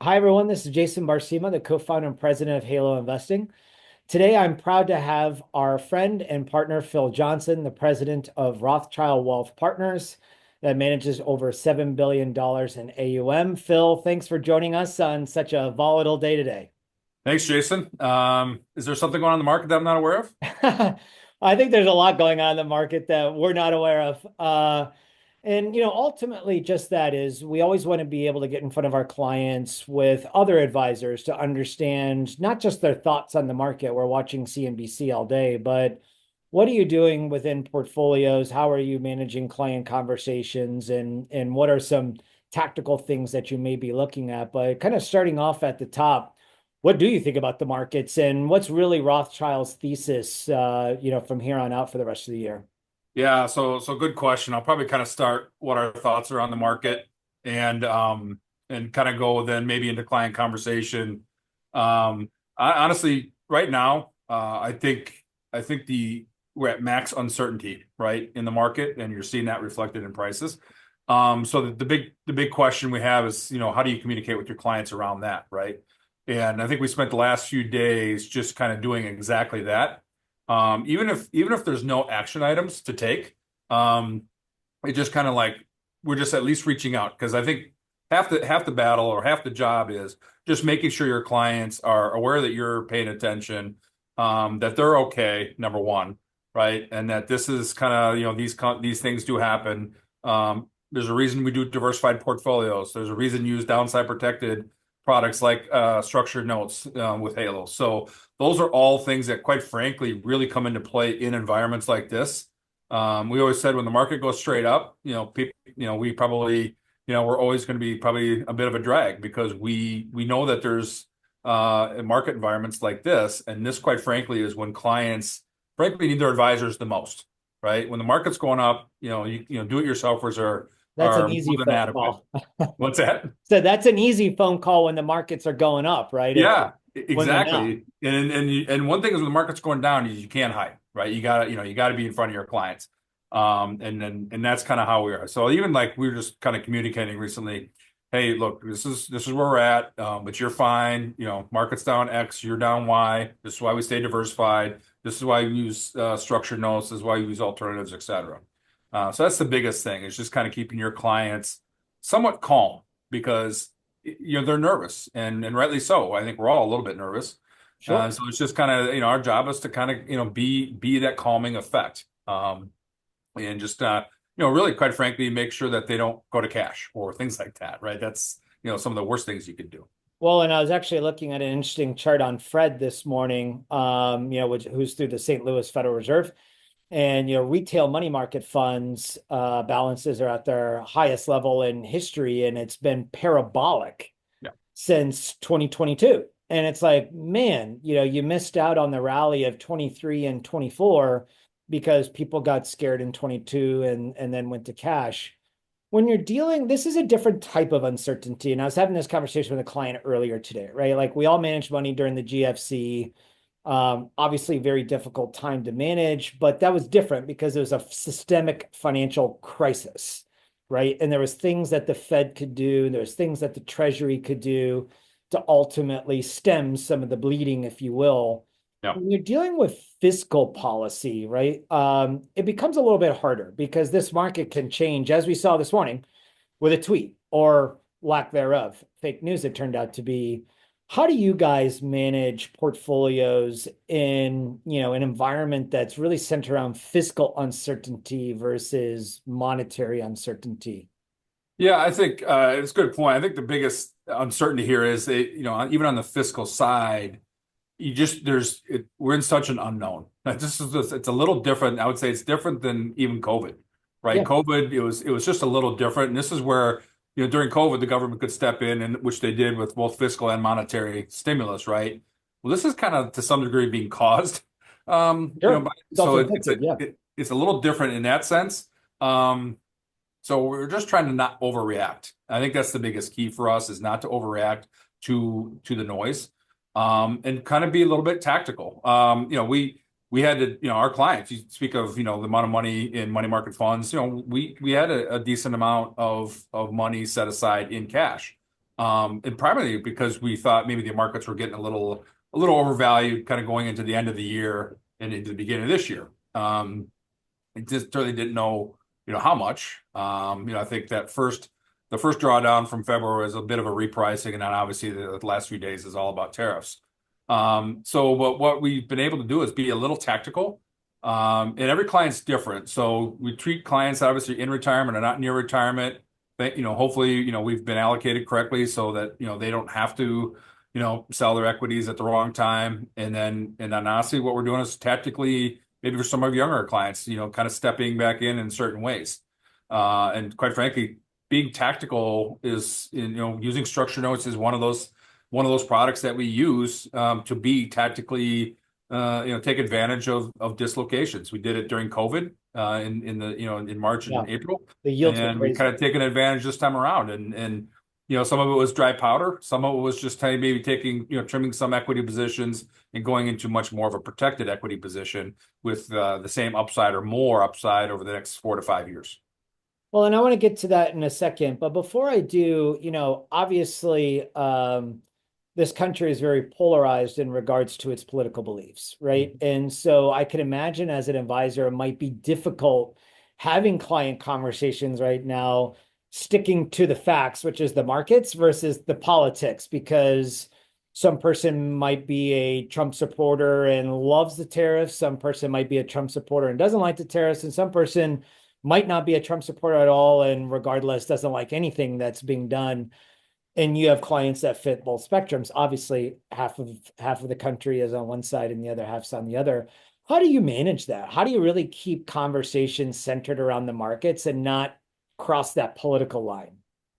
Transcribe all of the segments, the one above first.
Hi, everyone. This is Jason Barsema, the co-founder and president of Halo Investing. Today, I'm proud to have our friend and partner, Phil Johnson, the president of Rothschild Wealth Partners, that manages over $7 billion in AUM. Phil, thanks for joining us on such a volatile day today. Thanks, Jason. Is there something going on in the market that I'm not aware of? I think there's a lot going on in the market that we're not aware of. Ultimately, just that is we always want to be able to get in front of our clients with other advisors to understand not just their thoughts on the market. We're watching CNBC all day, but what are you doing within portfolios? How are you managing client conversations? And what are some tactical things that you may be looking at? But kind of starting off at the top, what do you think about the markets and what's really Rothschild's thesis, from here on out for the rest of the year? Yeah, so good question. I'll probably kind of start what our thoughts are on the market and kind of go then maybe into client conversation. Honestly, right now, I think the we're at max uncertainty, right, in the market, and you're seeing that reflected in prices. So the big question we have is, how do you communicate with your clients around that, right? And I think we spent the last few days just kind of doing exactly that. Even if there's no action items to take, it just kind of like we're just at least reaching out because I think half the battle or half the job is just making sure your clients are aware that you're paying attention, that they're okay, number one, right? And that this is kind of, these things do happen. There's a reason we do diversified portfolios. There's a reason you use downside protected products like structured notes with Halo. So those are all things that, quite frankly, really come into play in environments like this. We always said when the market goes straight up, people, we probably, we're always going to be probably a bit of a drag because we know that there's market environments like this, and this, quite frankly, is when clients, frankly, need their advisors the most, right? When the market's going up, do-it-yourselfers That's an are more easy than phone adequate. call. What's that? So that's an easy phone call when the markets are going up, right? It's Yeah, when they're not. exactly. And one thing is when the market's going down, you can't hide, right? You gotta be in front of your clients. And that's kind of how we are. So even like we were just kind of communicating recently, hey, look, this is where we're at, but you're fine. Market's down X, you're down Y. This is why we stay diversified. This is why we use structured notes. This is why we use alternatives, et cetera. So that's the biggest thing. Is just kind of keeping your clients somewhat calm because they're nervous and rightly so. I think we're all a little bit nervous. Sure. So it's just kind of our job is to kind of be that calming effect, and just really, quite frankly, make sure that they don't go to cash or things like that, right? That's some of the worst things you could do. Well, and I was actually looking at an interesting chart on Fred this morning, who's through the St. Louis Federal Reserve. And retail money market funds balances are at their highest level in history, and it's been parabolic Yeah. since 2022. And it's like, man, you missed out on the rally of 23 and 24 because people got scared in 22 and then went to cash. When you're dealing, this is a different type of uncertainty. And I was having this conversation with a client earlier today, right? Like we all managed money during the GFC. Obviously, very difficult time to manage, but that was different because it was a systemic financial crisis, right? And there was things that the Fed could do, and there was things that the Treasury could do to ultimately stem some of the bleeding, if you will. Yeah. When you're dealing with fiscal policy, right, it becomes a little bit harder because this market can change, as we saw this morning, with a tweet or lack thereof, fake news it turned out to be. How do you guys manage portfolios in, an environment that's really centered around fiscal uncertainty versus monetary uncertainty? Yeah, I think it's a good point. I think the biggest uncertainty here is that, even on the fiscal side, we're in such an unknown. It's a little different. I would say it's different than even COVID, right? Yeah. COVID, it was just a little different. And this is where, during COVID, the government could step in, and which they did with both fiscal and monetary stimulus, right? Well, this is kind of to some degree being caused. Sure. So it's Self-inflicted, yeah. it's a little different in that sense. So we're just trying to not overreact. I think that's the biggest key for us is not to overreact to the noise, and kind of be a little bit tactical. We had to, our clients, you speak of, the amount of money in money market funds, we had a decent amount of money set aside in cash. And primarily because we thought maybe the markets were getting a little overvalued, kind of going into the end of the year and into the beginning of this year. It just really didn't know, how much. I think the first drawdown from February was a bit of a repricing, and then obviously the last few days is all about tariffs. So, but what we've been able to do is be a little tactical. And every client's different. So we treat clients obviously in retirement or not near retirement. But, hopefully, we've been allocated correctly so that, they don't have to, sell their equities at the wrong time. And then honestly, what we're doing is tactically, maybe for some of our younger clients, kind of stepping back in certain ways. And quite frankly, being tactical is, using structured notes is one of those products that we use to be tactically, take advantage of dislocations. We did it during COVID in March Yeah, and April, the yields were and we kind crazy. of taken advantage this time around. And some of it was dry powder, some of it was just maybe taking, trimming some equity positions and going into much more of a protected equity position with the same upside or more upside over the next 4 to 5 years. Well, and I want to get to that in a second, but before I do, obviously, this country is very polarized in regards to its political beliefs, right? And so I can imagine as an advisor, it might be difficult having client conversations right now, sticking to the facts, which is the markets versus the politics, because some person might be a Trump supporter and loves the tariffs. Some person might be a Trump supporter and doesn't like the tariffs. And some person might not be a Trump supporter at all and regardless doesn't like anything that's being done. And you have clients that fit both spectrums. Obviously, half of the country is on one side and the other half's on the other. How do you manage that? How do you really keep conversations centered around the markets and not cross that political line?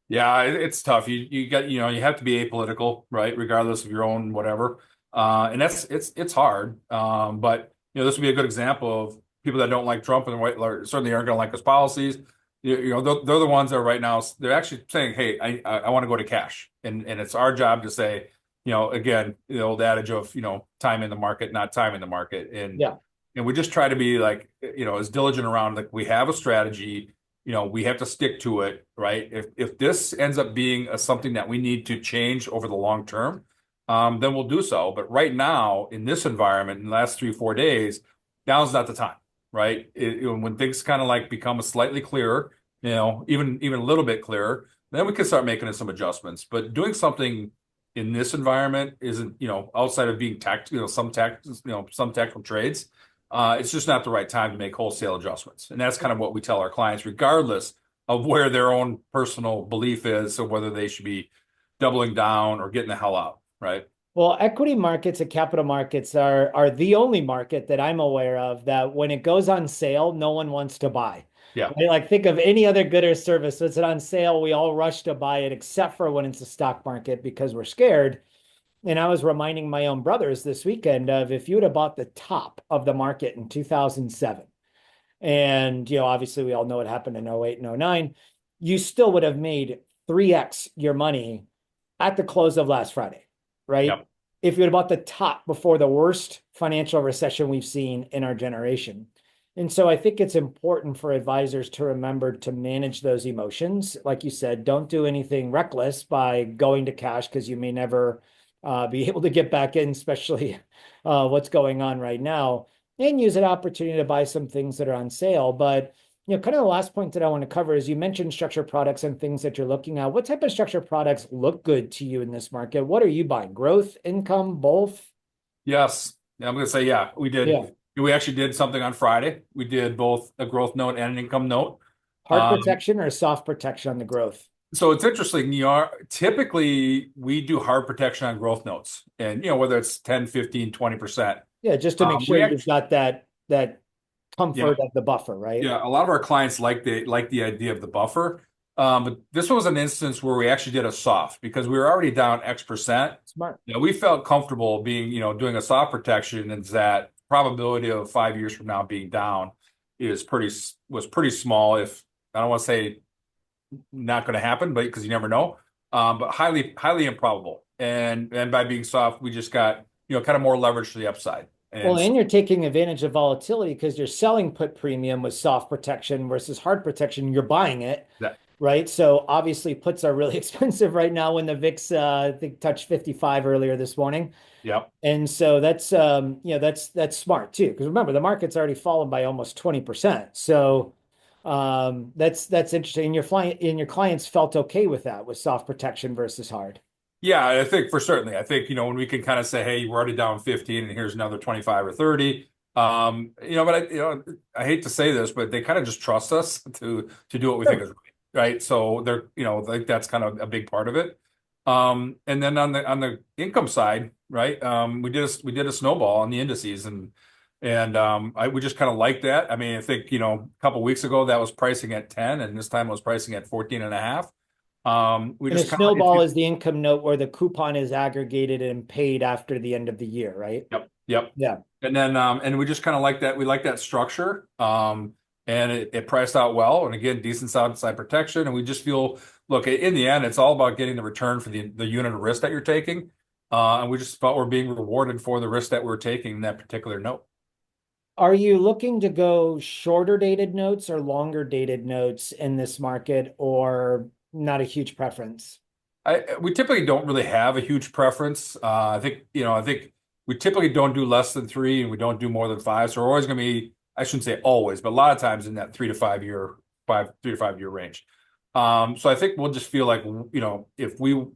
Yeah, it's tough. You got you have to be apolitical, right? Regardless of your own whatever. And it's hard. But this would be a good example of people that don't like Trump and certainly aren't going to like his policies. They're the ones that are right now they're actually saying, "Hey, I want to go to cash," and it's our job to say, again, the old adage of time in the market, not time in the market, Yeah. and we just try to be like as diligent around like we have a strategy, we have to stick to it, right? If this ends up being something that we need to change over the long term, then we'll do so. But right now, in this environment, in the last 3 or 4 days, now's not the time, right? When things kind of like become a slightly clearer, even a little bit clearer, then we can start making some adjustments. But doing something in this environment isn't, outside of being some tactical trades. It's just not the right time to make wholesale adjustments. And that's kind of what we tell our clients, regardless of where their own personal belief is, or whether they should be doubling down or getting the hell out, right? Well, equity markets and capital markets are the only market that I'm aware of that when it goes on sale, no one wants to buy. Yeah. Right? Like think of any other good or service that's on sale, we all rush to buy it, except for when it's a stock market because we're scared. And I was reminding my own brothers this weekend of if you would have bought the top of the market in 2007, and obviously we all know what happened in 08 and 09, you still would have made 3x your money at the close of last Friday, right? Yep. If you had bought the top before the worst financial recession we've seen in our generation. And so I think it's important for advisors to remember to manage those emotions. Like you said, don't do anything reckless by going to cash because you may never be able to get back in, especially what's going on right now, and use an opportunity to buy some things that are on sale. But kind of the last point that I want to cover is you mentioned structured products and things that you're looking at. What type of structured products look good to you in this market? What are you buying? Growth, income, both? Yes. Yeah, I'm going to say, yeah, we did. Yeah. We actually did something on Friday. We did both a growth note and an income note. Hard Um, protection or soft protection on the growth? so it's interesting. Typically we do hard protection on growth notes and, whether it's 10, 15, 20%. Yeah, just to make sure We you've actually, got that yeah, comfort of the buffer, right? yeah, a lot of our clients like the idea of the buffer. But this was an instance where we actually did a soft because we were already down X percent. Smart. We felt comfortable being, doing a soft protection, and that probability of 5 years from now being down was pretty small. If I don't want to say not going to happen, but because you never know, but highly improbable. And by being soft, we just got kind of more leverage to the upside. Well, And and you're taking advantage of volatility because you're selling put premium with soft protection versus hard protection. You're buying it. right? So obviously puts are really expensive right now when the VIX I think touched 55 earlier this morning. Yep. And so that's that's smart too. Because remember, the market's already fallen by almost 20%. So that's interesting. And your clients felt okay with that, with soft protection versus hard. Yeah, I think for certainly. I think, when we can kind of say, hey, we're already down 15 and here's another 25 or 30. But I hate to say this, but they kind of just trust us to do what we think Sure. is right. So they're, I think that's kind of a big part of it. And then on the income side, right? We did a snowball on the indices and we just kind of like that. I mean, I think, a couple weeks ago that was pricing at 10 and this time it was pricing at 14 and a half. We And a just kind of it's snowball is the income note where the coupon is aggregated and paid after the end of the year, right? Yep, yep. Yeah, And we just kind of like that. We like that structure. And it priced out well. And again, decent downside protection. And we just feel, look, in the end, it's all about getting the return for the unit of risk that you're taking. And we just felt we're being rewarded for the risk that we're taking in that particular note. are you looking to go shorter dated notes or longer dated notes in this market, or not a huge preference? We typically don't really have a huge preference. I think we typically don't do less than 3 and we don't do more than 5. So we're always going to be, I shouldn't say always, but a lot of times in that 3 to 5 year range. So I think we'll just feel like, if we're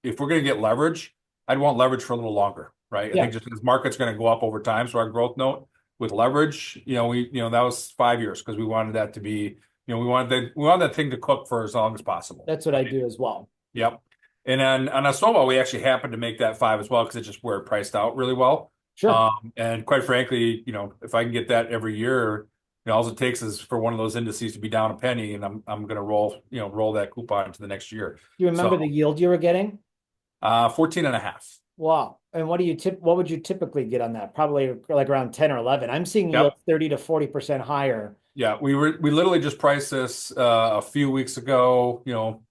going to get leverage, I'd want leverage for a little longer, right? I Yeah. think just because market's going to go up over time. So our growth note with leverage, that was 5 years because we wanted that to be, we wanted that thing to cook for as long as possible. That's what I do as well. Yep. And then on a snowball, we actually happened to make that 5 as well because it's just where it priced out really well. Sure. And quite frankly, if I can get that every year, all it takes is for one of those indices to be down a penny, and I'm going to roll that coupon into the next year. Do you remember So the yield you were getting? 14 and a half. Wow. And what would you typically get on that? Probably like around 10 or 11. I'm seeing yield Yep. 30 to 40% higher. Yeah, we literally just priced this a few weeks ago,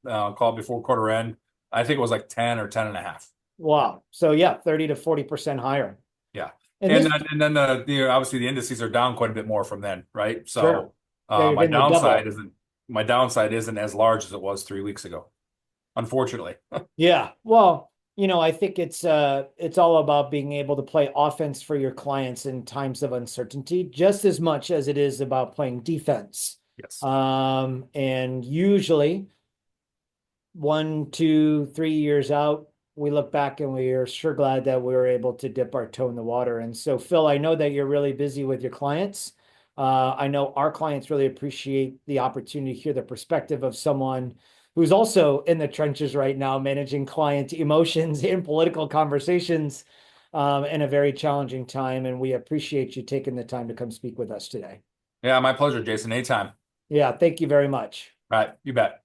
called before quarter end. I think it was like 10 or 10 and a half. Wow. So yeah, 30 to 40% higher. Yeah. And And this, then obviously the indices are down quite a bit more from then, right? sure. So Yeah, you're my getting the downside double. isn't my downside isn't as large as it was 3 weeks ago, unfortunately. Yeah. Well, I think it's all about being able to play offense for your clients in times of uncertainty, just as much as it is about playing defense. Yes. And usually 1, 2, 3 years out, we look back and we are sure glad that we were able to dip our toe in the water. And so, Phil, I know that you're really busy with your clients. I know our clients really appreciate the opportunity to hear the perspective of someone who's also in the trenches right now, managing client emotions and political conversations in a very challenging time. And we appreciate you taking the time to come speak with us today. Yeah, my pleasure, Jason. Anytime. Yeah, thank you very much. All right, you bet.